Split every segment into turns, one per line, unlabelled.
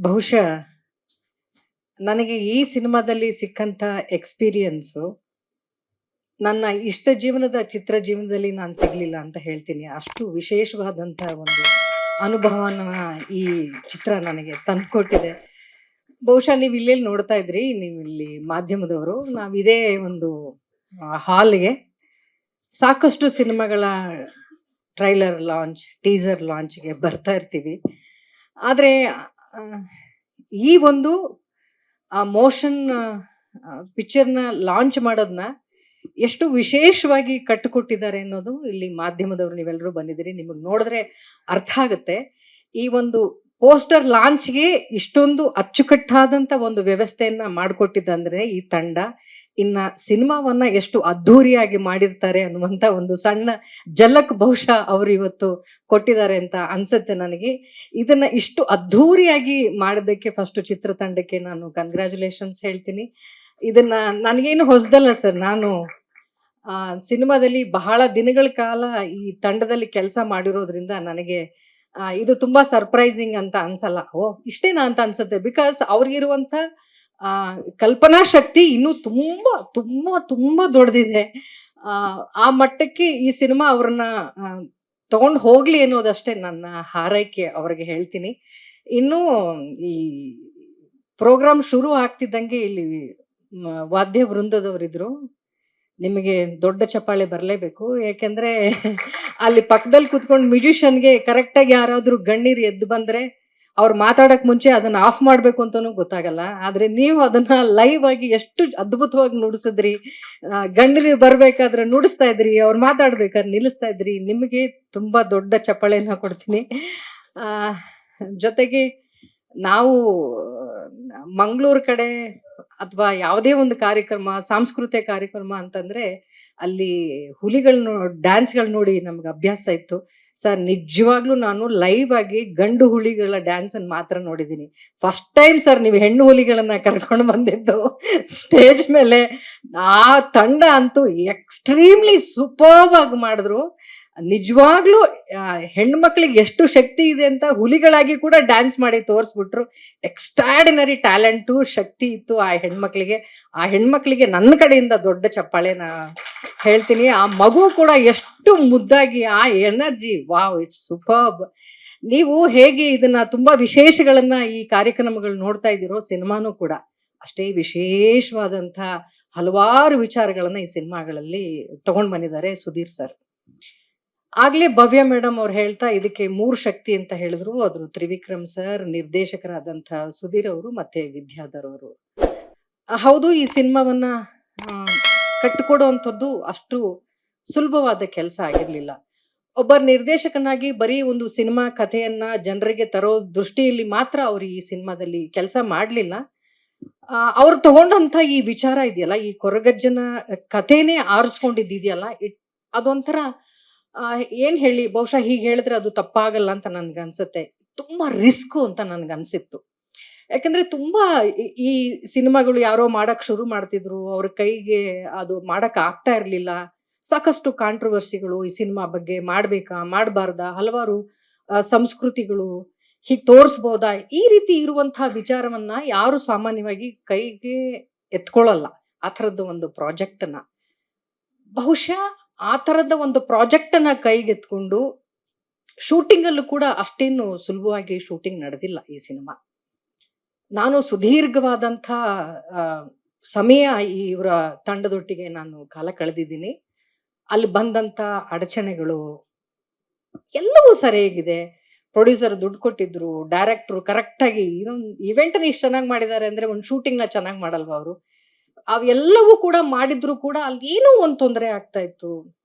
ಬಹುಶಃ ನನಗೆ ಈ ಸಿನಿಮಾದಲ್ಲಿ ಸಿಕ್ಕಂತ ಎಕ್ಸ್ಪೀರಿಯನ್ಸು ನನ್ನ ಇಷ್ಟ ಜೀವನದ ಚಿತ್ರ ಜೀವನದಲ್ಲಿ ನಾನು ಸಿಗ್ಲಿಲ್ಲ ಅಂತ ಹೇಳ್ತೀನಿ. ಅಷ್ಟು ವಿಶೇಷವಾದಂಥ ಒಂದು ಅನುಭವನ ಈ ಚಿತ್ರ ನನಗೆ ತಂದುಕೊಟ್ಟಿದೆ. ಬಹುಶಃ ನೀವು ಇಲ್ಲೆಲ್ಲಿ ನೋಡ್ತಾ ಇದ್ರಿ, ನೀವು ಇಲ್ಲಿ ಮಾಧ್ಯಮದವರು, ನಾವು ಇದೇ ಒಂದು ಹಾಲ್ಗೆ ಸಾಕಷ್ಟು ಸಿನಿಮಾಗಳ ಟ್ರೈಲರ್ ಲಾಂಚ್, ಟೀಸರ್ ಲಾಂಚ್ಗೆ ಬರ್ತಾ ಇರ್ತೀವಿ. ಆದರೆ ಈ ಒಂದು ಮೋಷನ್ ಪಿಕ್ಚರ್ನ ಲಾಂಚ್ ಮಾಡೋದನ್ನ ಎಷ್ಟು ವಿಶೇಷವಾಗಿ ಕಟ್ಟಿಕೊಟ್ಟಿದ್ದಾರೆ ಅನ್ನೋದು ಇಲ್ಲಿ ಮಾಧ್ಯಮದವರು ನೀವೆಲ್ಲರೂ ಬಂದಿದ್ದೀರಿ, ನಿಮಗೆ ನೋಡಿದ್ರೆ ಅರ್ಥ ಆಗುತ್ತೆ. ಈ ಒಂದು ಪೋಸ್ಟರ್ ಲಾಂಚ್ಗೆ ಇಷ್ಟೊಂದು ಅಚ್ಚುಕಟ್ಟಾದಂಥ ಒಂದು ವ್ಯವಸ್ಥೆಯನ್ನ ಮಾಡಿಕೊಟ್ಟಿದ್ದಂದ್ರೆ ಈ ತಂಡ ಇನ್ನ ಸಿನಿಮಾವನ್ನ ಎಷ್ಟು ಅದ್ಧೂರಿಯಾಗಿ ಮಾಡಿರ್ತಾರೆ ಅನ್ನುವಂಥ ಒಂದು ಸಣ್ಣ ಜಲಕ್ ಬಹುಶಃ ಅವರು ಇವತ್ತು ಕೊಟ್ಟಿದ್ದಾರೆ ಅಂತ ಅನ್ಸುತ್ತೆ ನನಗೆ. ಇದನ್ನ ಇಷ್ಟು ಅದ್ಧೂರಿಯಾಗಿ ಮಾಡೋದಕ್ಕೆ ಫಸ್ಟ್ ಚಿತ್ರತಂಡಕ್ಕೆ ನಾನು ಕಂಗ್ರ್ಯಾಚುಲೇಷನ್ಸ್ ಹೇಳ್ತೀನಿ. ಇದನ್ನ ನನಗೇನು ಹೊಸದಲ್ಲ ಸರ್, ನಾನು ಸಿನಿಮಾದಲ್ಲಿ ಬಹಳ ದಿನಗಳ ಕಾಲ ಈ ತಂಡದಲ್ಲಿ ಕೆಲಸ ಮಾಡಿರೋದ್ರಿಂದ ನನಗೆ ಇದು ತುಂಬಾ ಸರ್ಪ್ರೈಸಿಂಗ್ ಅಂತ ಅನ್ಸಲ್ಲ. ಓ ಇಷ್ಟೇನಾ ಅಂತ ಅನ್ಸುತ್ತೆ. ಬಿಕಾಸ್ ಅವ್ರಿಗಿರುವಂತ ಕಲ್ಪನಾ ಶಕ್ತಿ ಇನ್ನೂ ತುಂಬಾ ತುಂಬಾ ತುಂಬಾ ದೊಡ್ಡದಿದೆ. ಆ ಮಟ್ಟಕ್ಕೆ ಈ ಸಿನಿಮಾ ಅವ್ರನ್ನ ತಗೊಂಡು ಹೋಗ್ಲಿ ಅನ್ನೋದಷ್ಟೇ ನನ್ನ ಹಾರೈಕೆ ಅವ್ರಿಗೆ ಹೇಳ್ತೀನಿ. ಇನ್ನು ಈ ಪ್ರೋಗ್ರಾಮ್ ಶುರು ಆಗ್ತಿದ್ದಂಗೆ ಇಲ್ಲಿ ವಾದ್ಯ ವೃಂದದವರಿದ್ರು, ನಿಮಗೆ ದೊಡ್ಡ ಚಪ್ಪಾಳೆ ಬರಲೇಬೇಕು. ಯಾಕೆಂದ್ರೆ ಅಲ್ಲಿ ಪಕ್ಕದಲ್ಲಿ ಕುತ್ಕೊಂಡು ಮ್ಯೂಸಿಷಿಯನ್ಗೆ ಕರೆಕ್ಟಾಗಿ ಯಾರಾದ್ರೂ ಗಣ್ಯರು ಎದ್ದು ಬಂದ್ರೆ ಅವ್ರು ಮಾತಾಡಕ್ ಮುಂಚೆ ಅದನ್ನ ಆಫ್ ಮಾಡ್ಬೇಕು ಅಂತಾನೂ ಗೊತ್ತಾಗಲ್ಲ. ಆದ್ರೆ ನೀವು ಅದನ್ನ ಲೈವ್ ಆಗಿ ಎಷ್ಟು ಅದ್ಭುತವಾಗಿ ನುಡಿಸಿದ್ರಿ. ಗಣ್ಯರು ಬರ್ಬೇಕಾದ್ರೆ ನುಡಿಸ್ತಾ ಇದ್ರಿ, ಅವ್ರು ಮಾತಾಡ್ಬೇಕಾದ್ರೆ ನಿಲ್ಲಿಸ್ತಾ ಇದ್ರಿ. ನಿಮಗೆ ತುಂಬಾ ದೊಡ್ಡ ಚಪ್ಪಾಳೆನ ಕೊಡ್ತೀನಿ. ಜೊತೆಗೆ ನಾವು ಮಂಗಳೂರು ಕಡೆ ಅಥವಾ ಯಾವುದೇ ಒಂದು ಕಾರ್ಯಕ್ರಮ, ಸಾಂಸ್ಕೃತಿಕ ಕಾರ್ಯಕ್ರಮ ಅಂತಂದ್ರೆ ಅಲ್ಲಿ ಹುಲಿಗಳನ್ನ ಡ್ಯಾನ್ಸ್ಗಳು ನೋಡಿ ನಮ್ಗೆ ಅಭ್ಯಾಸ ಇತ್ತು. ಸರ್ ನಿಜವಾಗ್ಲೂ ನಾನು ಲೈವ್ ಆಗಿ ಗಂಡು ಹುಲಿಗಳ ಡ್ಯಾನ್ಸ್ ಅನ್ನು ಮಾತ್ರ ನೋಡಿದ್ದೀನಿ. ಫಸ್ಟ್ ಟೈಮ್ ಸರ್ ನೀವು ಹೆಣ್ಣು ಹುಲಿಗಳನ್ನ ಕರ್ಕೊಂಡು ಬಂದಿದ್ದು ಸ್ಟೇಜ್ ಮೇಲೆ. ಆ ತಂಡ ಅಂತೂ ಎಕ್ಸ್ಟ್ರೀಮ್ಲಿ ಸೂಪರ್ಬ್ ಆಗಿ ಮಾಡಿದ್ರು. ನಿಜವಾಗ್ಲೂ ಹೆಣ್ಮಕ್ಳಿಗೆ ಎಷ್ಟು ಶಕ್ತಿ ಇದೆ ಅಂತ ಹುಲಿಗಳಾಗಿ ಕೂಡ ಡ್ಯಾನ್ಸ್ ಮಾಡಿ ತೋರಿಸ್ಬಿಟ್ರು. ಎಕ್ಸ್ಟ್ರಾಡಿನರಿ ಟ್ಯಾಲೆಂಟು, ಶಕ್ತಿ ಇತ್ತು ಆ ಹೆಣ್ಮಕ್ಳಿಗೆ ನನ್ನ ಕಡೆಯಿಂದ ದೊಡ್ಡ ಚಪ್ಪಾಳೆನ ಹೇಳ್ತೀನಿ. ಆ ಮಗು ಕೂಡ ಎಷ್ಟು ಮುದ್ದಾಗಿ, ಆ ಎನರ್ಜಿ, ವಾವ್, ಇಟ್ಸ್ ಸೂಪರ್ಬ್. ನೀವು ಹೇಗೆ ಇದನ್ನ ತುಂಬಾ ವಿಶೇಷಗಳನ್ನ ಈ ಕಾರ್ಯಕ್ರಮಗಳು ನೋಡ್ತಾ ಇದ್ದೀರೋ, ಸಿನಿಮಾನೂ ಕೂಡ ಅಷ್ಟೇ ವಿಶೇಷವಾದಂಥ ಹಲವಾರು ವಿಚಾರಗಳನ್ನ ಈ ಸಿನಿಮಾಗಳಲ್ಲಿ ತಗೊಂಡ್ ಬಂದಿದ್ದಾರೆ ಸುಧೀರ್ ಸರ್. ಆಗ್ಲೇ ಭವ್ಯ ಮೇಡಮ್ ಅವ್ರು ಹೇಳ್ತಾ ಇದಕ್ಕೆ 3 ಶಕ್ತಿ ಅಂತ ಹೇಳಿದ್ರು. ಅದ್ರ ತ್ರಿವಿಕ್ರಮ್ ಸರ್, ನಿರ್ದೇಶಕರಾದಂಥ ಸುಧೀರ್ ಅವರು, ಮತ್ತೆ ವಿದ್ಯಾಧರ್ ಅವರು. ಹೌದು, ಈ ಸಿನಿಮಾವನ್ನ ಕಟ್ಟಿಕೊಡುವಂಥದ್ದು ಅಷ್ಟು ಸುಲಭವಾದ ಕೆಲಸ ಆಗಿರ್ಲಿಲ್ಲ. ಒಬ್ಬ ನಿರ್ದೇಶಕನಾಗಿ ಬರೀ ಒಂದು ಸಿನಿಮಾ ಕಥೆಯನ್ನ ಜನರಿಗೆ ತರೋ ದೃಷ್ಟಿಯಲ್ಲಿ ಮಾತ್ರ ಅವ್ರು ಈ ಸಿನಿಮಾದಲ್ಲಿ ಕೆಲಸ ಮಾಡ್ಲಿಲ್ಲ. ಅವ್ರು ತಗೊಂಡಂತ ಈ ವಿಚಾರ ಇದೆಯಲ್ಲ, ಈ ಕೊರಗಜ್ಜನ ಕಥೆನೇ ಆರಿಸ್ಕೊಂಡಿದ್ದಿದೆಯಲ್ಲ, ಅದೊಂಥರ ಏನ್ ಹೇಳಿ, ಬಹುಶಃ ಹೀಗೆ ಹೇಳಿದ್ರೆ ಅದು ತಪ್ಪಾಗಲ್ಲ ಅಂತ ನನ್ಗನ್ಸುತ್ತೆ. ತುಂಬಾ ರಿಸ್ಕು ಅಂತ ನನ್ಗನ್ಸಿತ್ತು. ಯಾಕಂದ್ರೆ ತುಂಬಾ ಈ ಸಿನಿಮಾಗಳು ಯಾರೋ ಮಾಡಕ್ ಶುರು ಮಾಡ್ತಿದ್ರು, ಅವ್ರ ಕೈಗೆ ಅದು ಮಾಡಕ್ ಆಗ್ತಾ ಇರ್ಲಿಲ್ಲ. ಸಾಕಷ್ಟು ಕಾಂಟ್ರವರ್ಸಿಗಳು ಈ ಸಿನಿಮಾ ಬಗ್ಗೆ, ಮಾಡ್ಬೇಕಾ ಮಾಡಬಾರ್ದಾ, ಹಲವಾರು ಸಂಸ್ಕೃತಿಗಳು ಹೀಗೆ ತೋರಿಸ್ಬೋದಾ, ಈ ರೀತಿ ಇರುವಂತಹ ವಿಚಾರವನ್ನ ಯಾರು ಸಾಮಾನ್ಯವಾಗಿ ಕೈಗೆ ಎತ್ಕೊಳ್ಳಲ್ಲ. ಆ ಥರದ್ದು ಒಂದು ಪ್ರಾಜೆಕ್ಟ್ನ, ಬಹುಶಃ ಆ ಥರದ ಒಂದು ಪ್ರಾಜೆಕ್ಟ್ ಅನ್ನ ಕೈಗೆತ್ಕೊಂಡು ಶೂಟಿಂಗ್ ಅಲ್ಲೂ ಕೂಡ ಅಷ್ಟೇನು ಸುಲಭವಾಗಿ ಶೂಟಿಂಗ್ ನಡೆದಿಲ್ಲ ಈ ಸಿನಿಮಾ. ನಾನು ಸುದೀರ್ಘವಾದಂಥ ಸಮಯ ಇವರ ತಂಡದೊಟ್ಟಿಗೆ ನಾನು ಕಾಲ ಕಳೆದಿದ್ದೀನಿ. ಅಲ್ಲಿ ಬಂದಂಥ ಅಡಚಣೆಗಳು ಎಲ್ಲವೂ ಸರಿಯಾಗಿದೆ. ಪ್ರೊಡ್ಯೂಸರ್ ದುಡ್ಡು ಕೊಟ್ಟಿದ್ರು, ಡೈರೆಕ್ಟ್ರು ಕರೆಕ್ಟಾಗಿ ಇದೊಂದು ಇವೆಂಟ್ನ ಇಷ್ಟು ಚೆನ್ನಾಗಿ ಮಾಡಿದ್ದಾರೆ ಅಂದ್ರೆ ಒಂದು ಶೂಟಿಂಗ್ನ ಚೆನ್ನಾಗಿ ಮಾಡಲ್ವ ಅವರು. ಅವೆಲ್ಲವೂ ಕೂಡ ಮಾಡಿದ್ರು ಕೂಡ ಅಲ್ಲಿ ಏನೋ ಒಂದು ತೊಂದರೆ ಆಗ್ತಾ ಇತ್ತು.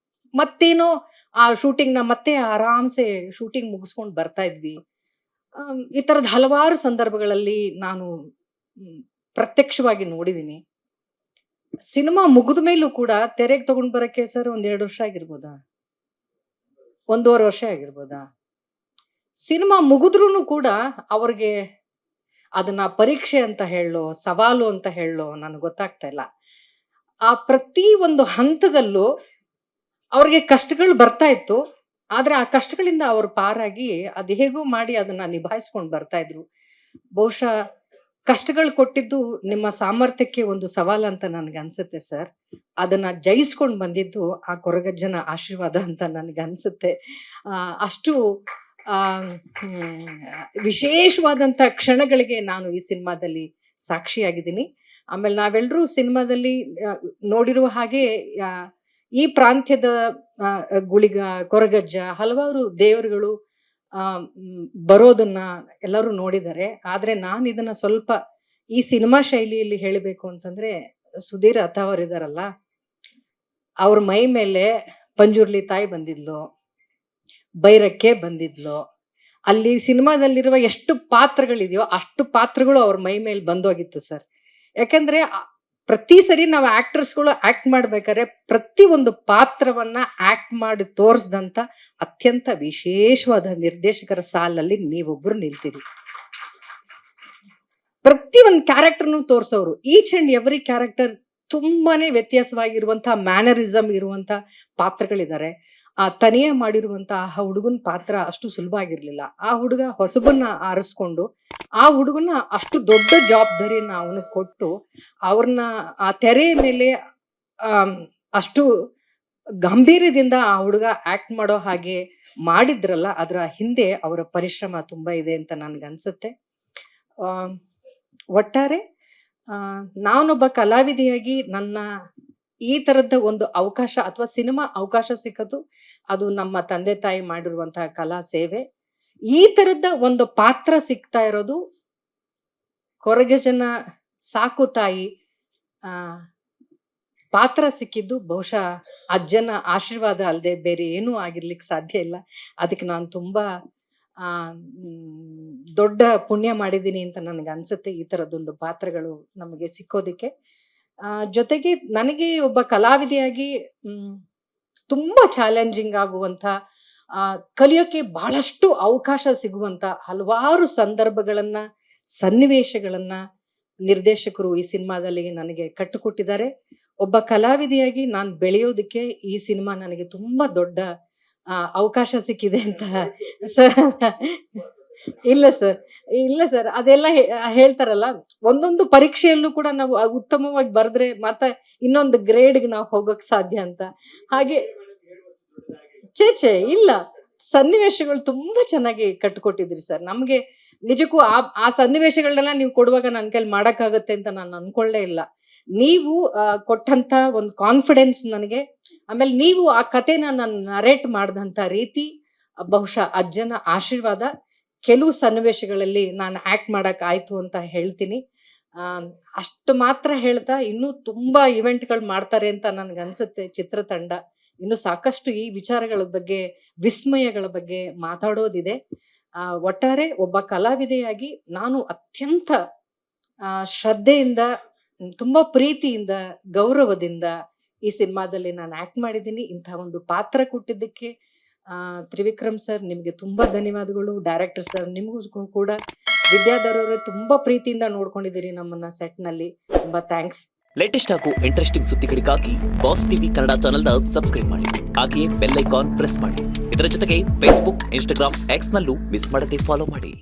ಮತ್ತೇನೋ ಆ ಶೂಟಿಂಗ್ನ ಮತ್ತೆ ಆರಾಮ್ಸೆ ಶೂಟಿಂಗ್ ಮುಗಿಸ್ಕೊಂಡು ಬರ್ತಾ ಇದ್ವಿ. ಈ ಥರದ ಹಲವಾರು ಸಂದರ್ಭಗಳಲ್ಲಿ ನಾನು ಪ್ರತ್ಯಕ್ಷವಾಗಿ ನೋಡಿದ್ದೀನಿ. ಸಿನಿಮಾ ಮುಗಿದ ಮೇಲೂ ಕೂಡ ತೆರೆಗೆ ತಗೊಂಡ್ ಬರಕ್ಕೆ ಸರ್ 1-2 ವರ್ಷ ಆಗಿರ್ಬೋದಾ, 1.5 ವರ್ಷ ಆಗಿರ್ಬೋದಾ. ಸಿನಿಮಾ ಮುಗಿದ್ರೂ ಕೂಡ ಅವ್ರಿಗೆ ಅದನ್ನ ಪರೀಕ್ಷೆ ಅಂತ ಹೇಳೋ, ಸವಾಲು ಅಂತ ಹೇಳೋ ನನಗೆ ಗೊತ್ತಾಗ್ತಾ ಇಲ್ಲ. ಆ ಪ್ರತಿ ಒಂದು ಹಂತದಲ್ಲೂ ಅವ್ರಿಗೆ ಕಷ್ಟಗಳು ಬರ್ತಾ ಇತ್ತು. ಆದ್ರೆ ಆ ಕಷ್ಟಗಳಿಂದ ಅವ್ರು ಪಾರಾಗಿ ಅದು ಹೇಗೋ ಮಾಡಿ ಅದನ್ನ ನಿಭಾಯಿಸ್ಕೊಂಡು ಬರ್ತಾ ಇದ್ರು. ಬಹುಶಃ ಕಷ್ಟಗಳು ಕೊಟ್ಟಿದ್ದು ನಿಮ್ಮ ಸಾಮರ್ಥ್ಯಕ್ಕೆ ಒಂದು ಸವಾಲಂತ ನನ್ಗನ್ಸುತ್ತೆ ಸರ್. ಅದನ್ನ ಜಯಿಸ್ಕೊಂಡ್ ಬಂದಿದ್ದು ಆ ಕೊರಗಜ್ಜನ ಆಶೀರ್ವಾದ ಅಂತ ನನ್ಗನ್ಸುತ್ತೆ. ಅಷ್ಟು ವಿಶೇಷವಾದಂಥ ಕ್ಷಣಗಳಿಗೆ ನಾನು ಈ ಸಿನಿಮಾದಲ್ಲಿ ಸಾಕ್ಷಿಯಾಗಿದ್ದೀನಿ. ಆಮೇಲೆ ನಾವೆಲ್ಲರೂ ಸಿನಿಮಾದಲ್ಲಿ ನೋಡಿರುವ ಹಾಗೆ ಈ ಪ್ರಾಂತ್ಯದ ಗುಳಿಗ, ಕೊರಗಜ್ಜ, ಹಲವಾರು ದೇವರುಗಳು ಬರೋದನ್ನ ಎಲ್ಲರೂ ನೋಡಿದ್ದಾರೆ. ಆದ್ರೆ ನಾನು ಇದನ್ನ ಸ್ವಲ್ಪ ಈ ಸಿನಿಮಾ ಶೈಲಿಯಲ್ಲಿ ಹೇಳಬೇಕು ಅಂತಂದ್ರೆ, ಸುಧೀರ್ ಅಥಾವರಿದಾರಲ್ಲ, ಅವ್ರ ಮೈ ಮೇಲೆ ಪಂಜುರ್ಲಿ ತಾಯಿ ಬಂದಿದ್ಲು, ಬೈರಕ್ಕೆ ಬಂದಿದ್ಲು. ಅಲ್ಲಿ ಸಿನಿಮಾದಲ್ಲಿರುವ ಎಷ್ಟು ಪಾತ್ರಗಳಿದೆಯೋ ಅಷ್ಟು ಪಾತ್ರಗಳು ಅವ್ರ ಮೈ ಮೇಲೆ ಬಂದೋಗಿತ್ತು ಸರ್. ಯಾಕಂದ್ರೆ ಪ್ರತಿ ಸರಿ ನಾವು ಆಕ್ಟರ್ಸ್ಗಳು ಆಕ್ಟ್ ಮಾಡ್ಬೇಕಾದ್ರೆ ಪ್ರತಿ ಒಂದು ಪಾತ್ರವನ್ನ ಆಕ್ಟ್ ಮಾಡಿ ತೋರಿಸಿದಂತ ಅತ್ಯಂತ ವಿಶೇಷವಾದ ನಿರ್ದೇಶಕರ ಸಾಲಲ್ಲಿ ನೀವೊಬ್ರು ನಿಲ್ತೀರಿ. ಪ್ರತಿ ಒಂದು ಕ್ಯಾರೆಕ್ಟರ್ನು ತೋರ್ಸೋರು. ಈಚ್ ಅಂಡ್ ಎವ್ರಿ ಕ್ಯಾರೆಕ್ಟರ್ ತುಂಬಾನೇ ವ್ಯತ್ಯಾಸವಾಗಿರುವಂತಹ ಮ್ಯಾನರಿಸಮ್ ಇರುವಂತ ಪಾತ್ರಗಳಿದ್ದಾರೆ. ಆ ತನಿಯ ಮಾಡಿರುವಂತ ಆ ಹುಡುಗನ ಪಾತ್ರ ಅಷ್ಟು ಸುಲಭ ಆಗಿರ್ಲಿಲ್ಲ. ಆ ಹುಡುಗ ಹೊಸಬನ್ನ ಆರಿಸ್ಕೊಂಡು ಆ ಹುಡುಗನ ಅಷ್ಟು ದೊಡ್ಡ ಜವಾಬ್ದಾರಿಯನ್ನ ಅವನಿಗೆ ಕೊಟ್ಟು ಅವ್ರನ್ನ ಆ ತೆರೆಯ ಮೇಲೆ ಅಷ್ಟು ಗಂಭೀರ್ಯದಿಂದ ಆ ಹುಡುಗ ಆಕ್ಟ್ ಮಾಡೋ ಹಾಗೆ ಮಾಡಿದ್ರಲ್ಲ, ಅದರ ಹಿಂದೆ ಅವರ ಪರಿಶ್ರಮ ತುಂಬಾ ಇದೆ ಅಂತ ನನ್ಗನ್ಸುತ್ತೆ. ಒಟ್ಟಾರೆ ನಾನೊಬ್ಬ ಕಲಾವಿದೆಯಾಗಿ ನನ್ನ ಈ ತರದ ಒಂದು ಅವಕಾಶ ಅಥವಾ ಸಿನಿಮಾ ಅವಕಾಶ ಸಿಕ್ಕದು ಅದು ನಮ್ಮ ತಂದೆ ತಾಯಿ ಮಾಡಿರುವಂತಹ ಕಲಾ ಸೇವೆ. ಈ ತರದ ಒಂದು ಪಾತ್ರ ಸಿಗ್ತಾ ಇರೋದು ಕೊರಗಜ್ಜನ ಸಾಕು ತಾಯಿ ಪಾತ್ರ ಸಿಕ್ಕಿದ್ದು ಬಹುಶಃ ಅಜ್ಜನ ಆಶೀರ್ವಾದ ಅಲ್ಲದೆ ಬೇರೆ ಏನೂ ಆಗಿರ್ಲಿಕ್ಕೆ ಸಾಧ್ಯ ಇಲ್ಲ. ಅದಕ್ಕೆ ನಾನು ತುಂಬಾ ದೊಡ್ಡ ಪುಣ್ಯ ಮಾಡಿದ್ದೀನಿ ಅಂತ ನನಗೆ ಅನ್ಸುತ್ತೆ ಈ ತರದೊಂದು ಪಾತ್ರಗಳು ನಮಗೆ ಸಿಕ್ಕೋದಿಕ್ಕೆ. ಜೊತೆಗೆ ನನಗೆ ಒಬ್ಬ ಕಲಾವಿದೆಯಾಗಿ ತುಂಬಾ ಚಾಲೆಂಜಿಂಗ್ ಆಗುವಂತ ಕಲಿಯೋಕೆ ಬಹಳಷ್ಟು ಅವಕಾಶ ಸಿಗುವಂತ ಹಲವಾರು ಸಂದರ್ಭಗಳನ್ನ, ಸನ್ನಿವೇಶಗಳನ್ನ ನಿರ್ದೇಶಕರು ಈ ಸಿನಿಮಾದಲ್ಲಿ ನನಗೆ ಕಟ್ಟಿಕೊಟ್ಟಿದ್ದಾರೆ. ಒಬ್ಬ ಕಲಾವಿದೆಯಾಗಿ ನಾನು ಬೆಳೆಯೋದಕ್ಕೆ ಈ ಸಿನಿಮಾ ನನಗೆ ತುಂಬಾ ದೊಡ್ಡ ಅವಕಾಶ ಸಿಕ್ಕಿದೆ ಅಂತ ಸರ್. ಇಲ್ಲ ಸರ್, ಇಲ್ಲ ಸರ್, ಅದೆಲ್ಲ ಹೇಳ್ತಾರಲ್ಲ, ಒಂದೊಂದು ಪರೀಕ್ಷೆಯಲ್ಲೂ ಕೂಡ ನಾವು ಉತ್ತಮವಾಗಿ ಬರೆದ್ರೆ ಮತ್ತೆ ಇನ್ನೊಂದು ಗ್ರೇಡ್ಗೆ ನಾವು ಹೋಗಕ್ ಸಾಧ್ಯ ಅಂತ. ಹಾಗೆ ಚೇಚೆ ಇಲ್ಲ, ಸನ್ನಿವೇಶಗಳು ತುಂಬಾ ಚೆನ್ನಾಗಿ ಕಟ್ಟಿಕೊಟ್ಟಿದ್ರಿ ಸರ್. ನಮ್ಗೆ ನಿಜಕ್ಕೂ ಆ ಸನ್ನಿವೇಶಗಳನ್ನೆಲ್ಲ ನೀವು ಕೊಡುವಾಗ ನನ್ನ ಕೈಲಿ ಮಾಡಕ್ಕಾಗತ್ತೆ ಅಂತ ನಾನು ಅನ್ಕೊಳ್ಳೇ ಇಲ್ಲ. ನೀವು ಕೊಟ್ಟಂತ ಒಂದು ಕಾನ್ಫಿಡೆನ್ಸ್ ನನಗೆ, ಆಮೇಲೆ ನೀವು ಆ ಕಥೆನ ನಾನು ನರೇಟ್ ಮಾಡಿದಂತ ರೀತಿ ಬಹುಶಃ ಅಜ್ಜನ ಆಶೀರ್ವಾದ. ಕೆಲವು ಸನ್ನಿವೇಶಗಳಲ್ಲಿ ನಾನು ಆಕ್ಟ್ ಮಾಡಕ್ ಆಯ್ತು ಅಂತ ಹೇಳ್ತೀನಿ. ಅಷ್ಟು ಮಾತ್ರ ಹೇಳ್ತಾ ಇನ್ನೂ ತುಂಬಾ ಇವೆಂಟ್ಗಳು ಮಾಡ್ತಾರೆ ಅಂತ ನನ್ಗನ್ಸುತ್ತೆ ಚಿತ್ರತಂಡ. ಇನ್ನು ಸಾಕಷ್ಟು ಈ ವಿಚಾರಗಳ ಬಗ್ಗೆ, ವಿಸ್ಮಯಗಳ ಬಗ್ಗೆ ಮಾತಾಡೋದಿದೆ. ಒಟ್ಟಾರೆ ಒಬ್ಬ ಕಲಾವಿದೆಯಾಗಿ ನಾನು ಅತ್ಯಂತ ಶ್ರದ್ಧೆಯಿಂದ, ತುಂಬಾ ಪ್ರೀತಿಯಿಂದ, ಗೌರವದಿಂದ ಈ ಸಿನಿಮಾದಲ್ಲಿ ನಾನು ಆಕ್ಟ್ ಮಾಡಿದ್ದೀನಿ. ಇಂತಹ ಒಂದು ಪಾತ್ರ ಕೊಟ್ಟಿದ್ದಕ್ಕೆ ತ್ರಿವಿಕ್ರಮ್ ಸರ್ ನಿಮ್ಗೆ ತುಂಬಾ ಧನ್ಯವಾದಗಳು. ಡೈರೆಕ್ಟರ್ ಸರ್ ನಿಮಗೂ ಕೂಡ, ವಿದ್ಯಾಧರ್ ಅವರೇ ತುಂಬಾ ಪ್ರೀತಿಯಿಂದ ನೋಡ್ಕೊಂಡಿದ್ದೀರಿ ನಮ್ಮನ್ನ ಸೆಟ್ ನಲ್ಲಿ. ತುಂಬಾ ಥ್ಯಾಂಕ್ಸ್.
ಲೇಟೆಸ್ಟ್ ಹಾಗೂ ಇಂಟ್ರೆಸ್ಟಿಂಗ್ ಸುದ್ದಿಗಳಿಗಾಗಿ ಬಾಸ್ ಟಿವಿ ಕನ್ನಡ ಚಾನೆಲ್ನ ಸಬ್ಸ್ಕ್ರೈಬ್ ಮಾಡಿ. ಹಾಗೆಯೇ ಬೆಲ್ ಐಕಾನ್ ಪ್ರೆಸ್ ಮಾಡಿ. ಇದರ ಜೊತೆಗೆ ಫೇಸ್ಬುಕ್, ಇನ್ಸ್ಟಾಗ್ರಾಮ್, ಎಕ್ಸ್ ನಲ್ಲೂ ಮಿಸ್ ಮಾಡದೆ ಫಾಲೋ ಮಾಡಿ.